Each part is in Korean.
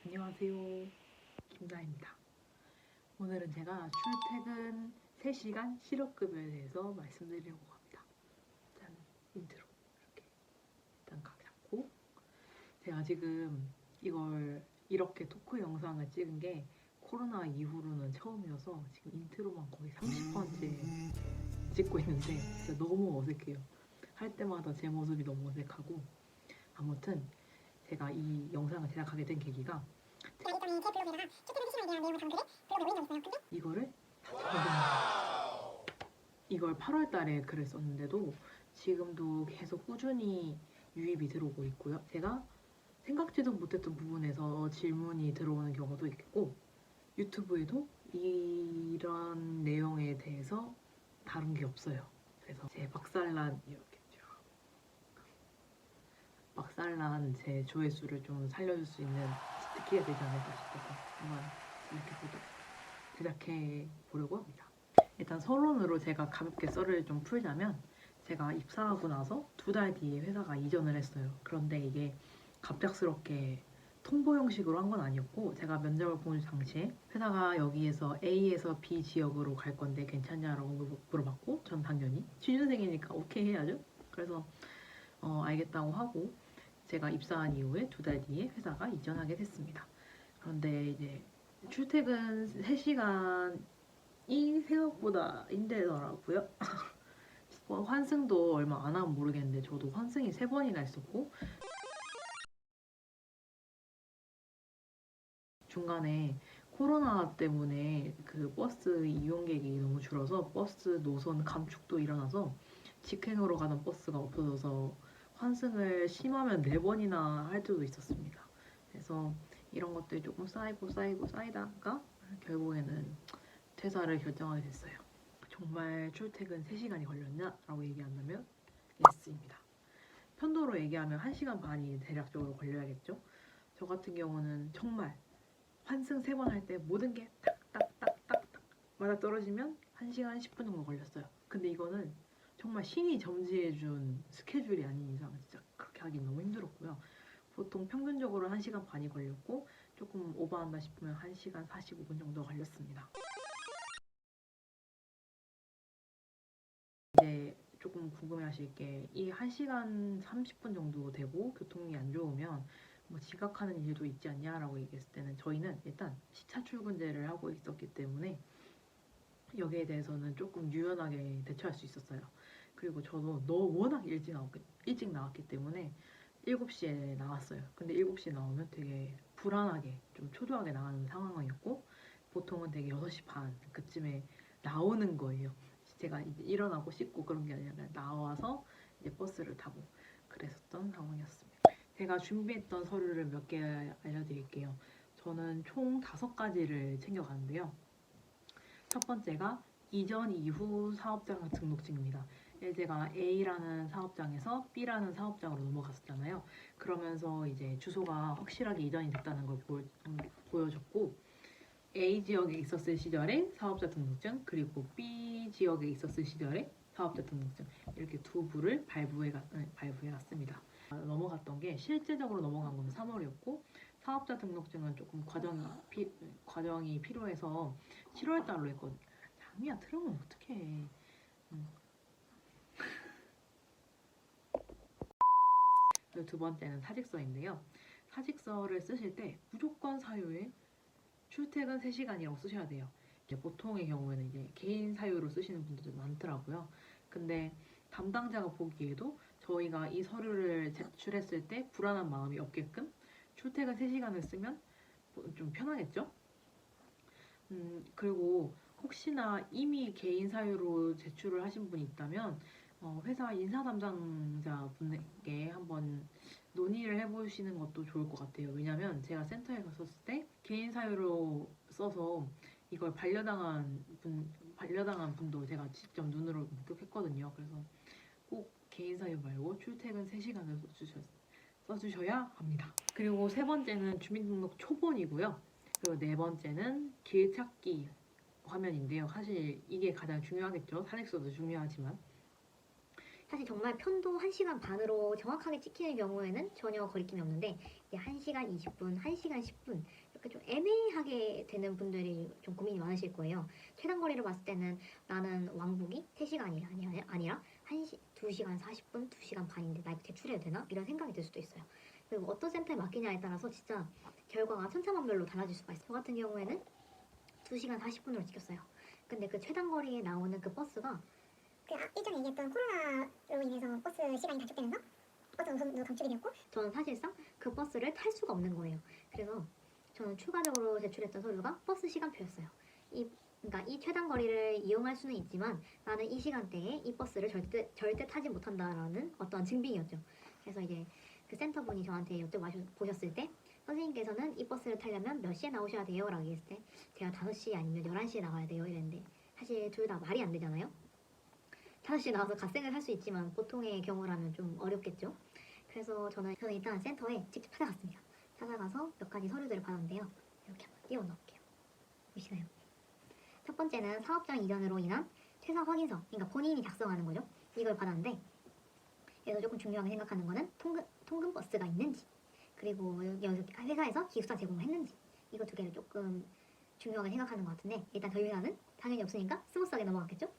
안녕하세요. 김나입니다. 오늘은 제가 출퇴근 3시간 실업급여에 대해서 말씀드리려고 합니다. 일단 인트로 이렇게 일단 각 잡고, 제가 지금 이걸 이렇게 토크 영상을 찍은 게 코로나 이후로는 처음이어서 지금 인트로만 거의 30번째 찍고 있는데 진짜 너무 어색해요. 할 때마다 제 모습이 너무 어색하고, 아무튼 제가 이 영상을 제작하게 된 계기가 이거를 이걸 8월 달에 글을 썼는데도 지금도 계속 꾸준히 유입이 들어오고 있고요. 제가 생각지도 못했던 부분에서 질문이 들어오는 경우도 있고, 유튜브에도 이런 내용에 대해서 다룬 게 없어요. 그래서 제 박살난 이렇게 박살난 제 조회수를 좀 살려줄 수 있는 기회가 되지 않을까 싶어서 한번 제작해 보려고 합니다. 일단 서론으로 제가 가볍게 썰을 좀 풀자면, 제가 입사하고 나서 2달 뒤에 회사가 이전을 했어요. 그런데 이게 갑작스럽게 통보 형식으로 한 건 아니었고, 제가 면접을 보는 당시에 회사가 여기에서 A에서 B 지역으로 갈 건데 괜찮냐라고 물어봤고, 전 당연히 취준생이니까 오케이 해야죠. 그래서 알겠다고 하고, 제가 입사한 이후에 2달 뒤에 회사가 이전하게 됐습니다. 그런데 이제 출퇴근 3시간이 생각보다 힘들더라고요. 환승도 얼마 안 하면 모르겠는데 저도 환승이 3번이나 했었고, 중간에 코로나 때문에 그 버스 이용객이 너무 줄어서 버스 노선 감축도 일어나서 직행으로 가는 버스가 없어져서 환승을 심하면 4번이나 할 때도 있었습니다. 그래서 이런 것들이 조금 쌓이고 쌓이다가 결국에는 퇴사를 결정하게 됐어요. 정말 출퇴근 3시간이 걸렸냐? 라고 얘기한다면 예스입니다. 편도로 얘기하면 1시간 반이 대략적으로 걸려야겠죠? 저 같은 경우는 정말 환승 3번 할 때 모든 게 딱딱딱딱딱 맞아 떨어지면 1시간 10분 정도 걸렸어요. 근데 이거는 정말 신이 점지해준 스케줄이 아닌 이상 진짜 그렇게 하기 너무 힘들었고요. 보통 평균적으로 1시간 반이 걸렸고, 조금 오버한다 싶으면 1시간 45분 정도 걸렸습니다. 이제 조금 궁금해하실 게, 이 1시간 30분 정도 되고 교통이 안 좋으면 뭐 지각하는 일도 있지 않냐라고 얘기했을 때는, 저희는 일단 시차 출근제를 하고 있었기 때문에 여기에 대해서는 조금 유연하게 대처할 수 있었어요. 그리고 저도 워낙 일찍 나왔기 때문에 7시에 나왔어요. 근데 7시에 나오면 되게 불안하게 좀 초조하게 나가는 상황이었고, 보통은 되게 6시 반 그쯤에 나오는 거예요. 제가 이제 일어나고 씻고 그런 게 아니라 나와서 이제 버스를 타고 그랬었던 상황이었습니다. 제가 준비했던 서류를 몇 개 알려드릴게요. 저는 총 5가지를 챙겨가는데요. 첫 번째가 이전 이후 사업장 등록증입니다. 제가 A라는 사업장에서 B라는 사업장으로 넘어갔었잖아요. 그러면서 이제 주소가 확실하게 이전이 됐다는 걸 보여줬고, A 지역에 있었을 시절에 사업자 등록증, 그리고 B 지역에 있었을 시절에 사업자 등록증, 이렇게 두 부를 발부해놨습니다. 넘어갔던 게, 실제적으로 넘어간 건 3월이었고 사업자 등록증은 조금 과정이 필요해서 7월 달로 했거든요. 장미야, 틀으면 어떡해. 그리고 두 번째는 사직서인데요. 사직서를 쓰실 때 무조건 사유에 출퇴근 3시간이라고 쓰셔야 돼요. 이제 보통의 경우에는 이제 개인 사유로 쓰시는 분들도 많더라고요. 근데 담당자가 보기에도 저희가 이 서류를 제출했을 때 불안한 마음이 없게끔 출퇴근 3시간을 쓰면 좀 편하겠죠? 그리고 혹시나 이미 개인 사유로 제출을 하신 분이 있다면 회사 인사 담당자 분에게 한번 논의를 해보시는 것도 좋을 것 같아요. 왜냐면 제가 센터에 갔었을 때 개인 사유로 써서 이걸 반려당한 분도 제가 직접 눈으로 목격했거든요. 그래서 꼭 개인 사유 말고 출퇴근 3시간을 써주셔야 합니다. 그리고 세 번째는 주민등록 초본이고요. 그리고 네 번째는 길찾기 화면인데요. 사실 이게 가장 중요하겠죠. 사직서도 중요하지만 사실 정말 편도 1시간 반으로 정확하게 찍히는 경우에는 전혀 거리낌이 없는데 이제 1시간 20분, 1시간 10분 이렇게 좀 애매하게 되는 분들이 좀 고민이 많으실 거예요. 최단 거리를 봤을 때는 나는 왕복이 3시간이 아니라 2시간 40분, 2시간 반인데 나 이거 대출해도 되나? 이런 생각이 들 수도 있어요. 그리고 어떤 센터에 맡기냐에 따라서 진짜 결과가 천차만별로 달라질 수가 있어요. 저 같은 경우에는 2시간 40분으로 찍혔어요. 근데 그 최단 거리에 나오는 그 버스가 일전에 얘기했던 코로나로 인해서 버스 시간이 단축되면서 버스 노선도 감축이 되었고 저는 사실상 그 버스를 탈 수가 없는 거예요. 그래서 저는 추가적으로 제출했던 서류가 버스 시간표였어요. 그러니까 이 최단 거리를 이용할 수는 있지만 나는 이 시간대에 이 버스를 절대 타지 못한다라는 어떤 증빙이었죠. 그래서 이제 그 센터분이 저한테 여쭤보셨을 때 선생님께서는 이 버스를 타려면 몇 시에 나오셔야 돼요? 라고 했을 때 제가 5시 아니면 11시에 나가야 돼요 이랬는데 사실 둘 다 말이 안 되잖아요. 5시에 나와서 갓생을 할 수 있지만 보통의 경우라면 좀 어렵겠죠. 그래서 저는 일단 센터에 직접 찾아갔습니다. 찾아가서 몇 가지 서류들을 받았는데요. 이렇게 한번 띄워 넣을게요. 보시나요? 첫 번째는 사업장 이전으로 인한 퇴사 확인서, 그러니까 본인이 작성하는 거죠. 이걸 받았는데 여기서 조금 중요하게 생각하는 거는 통근 버스가 있는지, 그리고 여기서 회사에서 기숙사 제공을 했는지, 이거 두 개를 조금 중요하게 생각하는 것 같은데 일단 저희 회사는 당연히 없으니까 스무스하게 넘어갔겠죠.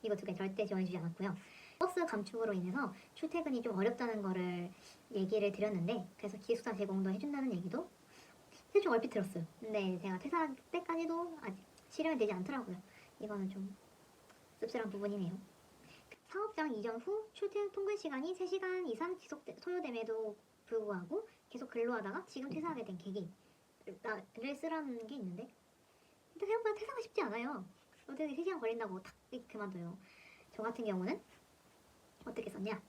이거 두 개 절대 지원해주지 않았고요. 버스 감축으로 인해서 출퇴근이 좀 어렵다는 거를 얘기를 드렸는데 그래서 기숙사 제공도 해준다는 얘기도 대충 얼핏 들었어요. 근데 제가 퇴사 때까지도 아직 실현이 되지 않더라고요. 이거는 좀 씁쓸한 부분이네요. 사업장 이전 후 출퇴근 통근 시간이 3시간 이상 소요됨에도 불구하고 계속 근로하다가 지금 퇴사하게 된 계기를 쓰라는 게 있는데 근데 생각보다 퇴사가 쉽지 않아요. 어떻게 3시간 걸린다고 탁 그만둬요. 저 같은 경우는 어떻게 썼냐?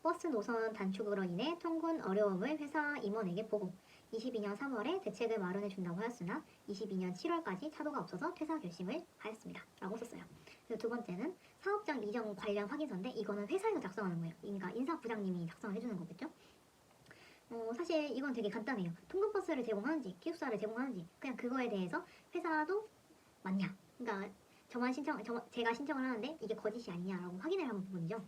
버스 노선 단축으로 인해 통근 어려움을 회사 임원에게 보고 22년 3월에 대책을 마련해 준다고 하였으나 22년 7월까지 차도가 없어서 퇴사 결심을 하였습니다. 라고 썼어요. 그리고 두 번째는 사업장 이전 관련 확인서인데 이거는 회사에서 작성하는 거예요. 그러니까 인사부장님이 작성을 해주는 거겠죠. 사실 이건 되게 간단해요. 통근버스를 제공하는지 기숙사를 제공하는지 그냥 그거에 대해서 회사도 맞냐. 그러니까 제가 신청을 하는데 이게 거짓이 아니냐라고 확인을 하는 부분이죠.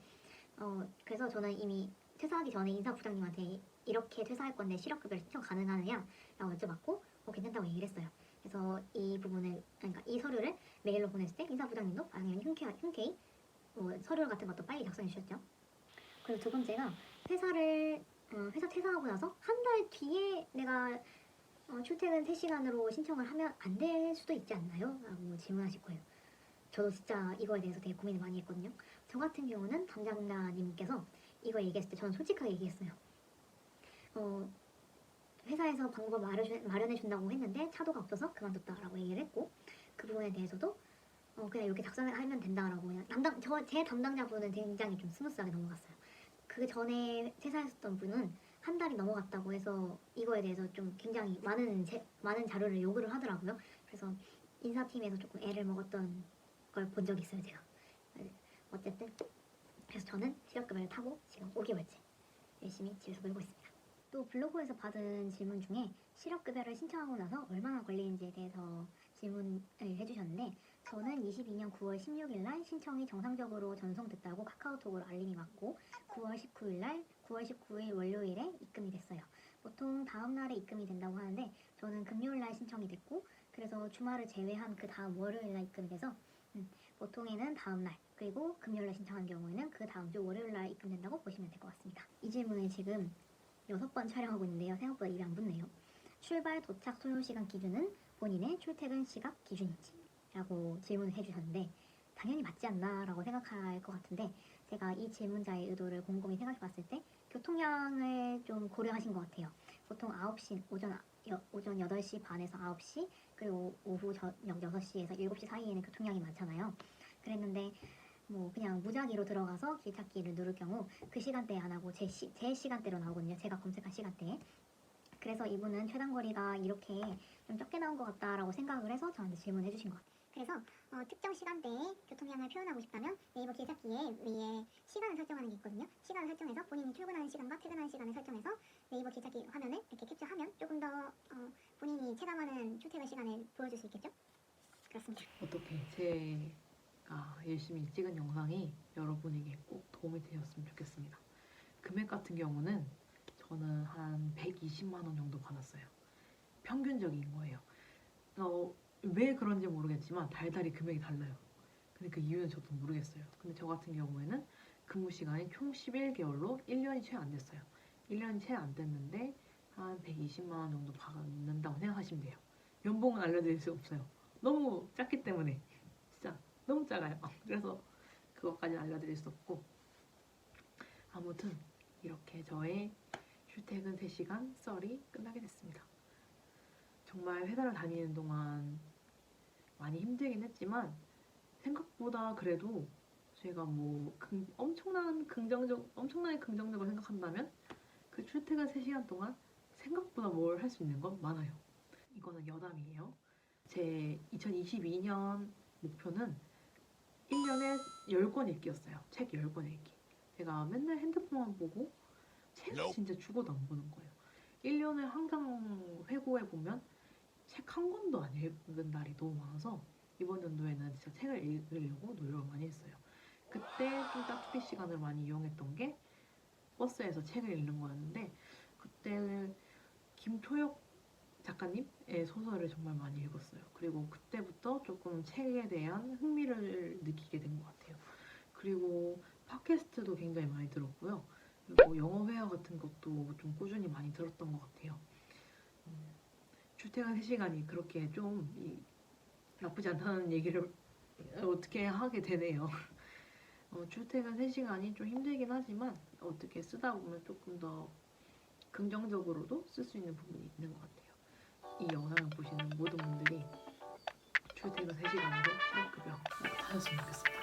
그래서 저는 이미 퇴사하기 전에 인사부장님한테 이렇게 퇴사할 건데 실업급여를 신청 가능하느냐라고 여쭤봤고 괜찮다고 얘기를 했어요. 그래서 이 부분을 그러니까 이 서류를 메일로 보냈을 때 인사부장님도 당연히 흔쾌히 서류 같은 것도 빨리 작성해 주셨죠. 그리고 두 번째가 회사 퇴사하고 나서 한 달 뒤에 내가 출퇴근 3시간으로 신청을 하면 안 될 수도 있지 않나요? 라고 질문하실 거예요. 저도 진짜 이거에 대해서 되게 고민을 많이 했거든요. 저 같은 경우는 담당자님께서 이거 얘기했을 때 저는 솔직하게 얘기했어요. 회사에서 방법을 마련해 준다고 했는데 차도가 없어서 그만뒀다라고 얘기를 했고 그 부분에 대해서도 그냥 이렇게 작성하면 된다라고 그냥 제 담당자분은 굉장히 좀 스무스하게 넘어갔어요. 그 전에 퇴사했었던 분은 한 달이 넘어갔다고 해서 이거에 대해서 좀 굉장히 많은 자료를 요구를 하더라고요. 그래서 인사팀에서 조금 애를 먹었던 걸 본 적이 있어요, 제가. 어쨌든 그래서 저는 실업급여를 타고 지금 5개월째 열심히 집에서 놀고 있습니다. 또 블로그에서 받은 질문 중에 실업급여를 신청하고 나서 얼마나 걸리는지에 대해서 질문을 해주셨는데 저는 22년 9월 16일 날 신청이 정상적으로 전송됐다고 카카오톡으로 알림이 왔고 9월 19일 월요일에 입금이 됐어요. 보통 다음 날에 입금이 된다고 하는데 저는 금요일 날 신청이 됐고 그래서 주말을 제외한 그 다음 월요일 날 입금이 돼서 보통에는 다음 날 그리고 금요일 날 신청한 경우에는 그 다음 주 월요일 날 입금된다고 보시면 될 것 같습니다. 이 질문을 지금 6번 촬영하고 있는데요. 생각보다 입이 안 붙네요. 출발 도착 소요시간 기준은 본인의 출퇴근 시각 기준인지? 라고 질문을 해주셨는데 당연히 맞지 않나 라고 생각할 것 같은데 제가 이 질문자의 의도를 곰곰이 생각해 봤을 때 교통량을 좀 고려하신 것 같아요. 보통 9시, 오전 8시 반에서 9시 그리고 오후 저녁 6시에서 7시 사이에는 교통량이 많잖아요. 그랬는데 뭐 그냥 무작위로 들어가서 길찾기를 누를 경우 그 시간대에 안 하고 제 시간대로 나오거든요. 제가 검색한 시간대에. 그래서 이분은 최단거리가 이렇게 좀 적게 나온 것 같다라고 생각을 해서 저한테 질문해 주신 것 같아요. 그래서 특정 시간대에 교통량을 표현하고 싶다면 네이버 길찾기에 위에 시간을 설정하는 게 있거든요. 시간을 설정해서 본인이 출근하는 시간과 퇴근하는 시간을 설정해서 네이버 길찾기 화면을 이렇게 캡처하면 조금 더 본인이 체감하는 출퇴근 시간을 보여줄 수 있겠죠? 그렇습니다. 어떻게 제가 열심히 찍은 영상이 여러분에게 꼭 도움이 되었으면 좋겠습니다. 금액 같은 경우는 저는 한 120만 원 정도 받았어요. 평균적인 거예요. 왜 그런지 모르겠지만 달달이 금액이 달라요. 근데 그 이유는 저도 모르겠어요. 근데 저 같은 경우에는 근무 시간이 총 11개월로 1년이 채 안 됐어요. 1년이 채 안 됐는데 한 120만 원 정도 받는다고 생각하시면 돼요. 연봉은 알려드릴 수 없어요. 너무 작기 때문에 진짜 너무 작아요. 그래서 그것까지는 알려드릴 수 없고, 아무튼 이렇게 저의 출퇴근 3시간 썰이 끝나게 됐습니다. 정말 회사를 다니는 동안 많이 힘들긴 했지만 생각보다 그래도 제가 뭐 엄청나게 긍정적으로 생각한다면 그 출퇴근 3시간 동안 생각보다 뭘 할 수 있는 건 많아요. 이거는 여담이에요. 제 2022년 목표는 1년에 10권 읽기였어요. 책 10권 읽기. 제가 맨날 핸드폰만 보고 책을 진짜 죽어도 안 보는 거예요. 1년에 항상 회고해보면 책 한 권도 안 읽은 날이 너무 많아서 이번 연도에는 진짜 책을 읽으려고 노력을 많이 했어요. 그때 좀 짜투리 시간을 많이 이용했던 게 버스에서 책을 읽는 거였는데, 그때 김초혁 작가님의 소설을 정말 많이 읽었어요. 그리고 그때부터 조금 책에 대한 흥미를 느끼게 된 것 같아요. 그리고 팟캐스트도 굉장히 많이 들었고요. 그리고 영어 회화 같은 것도 좀 꾸준히 많이 들었던 것 같아요. 출퇴근 3시간이 그렇게 좀 나쁘지 않다는 얘기를 어떻게 하게 되네요. 출퇴근 3시간이 좀 힘들긴 하지만 어떻게 쓰다 보면 조금 더 긍정적으로도 쓸 수 있는 부분이 있는 것 같아요. 이 영상을 보시는 모든 분들이 출퇴근 3시간으로 실업급여 받았으면 좋겠습니다.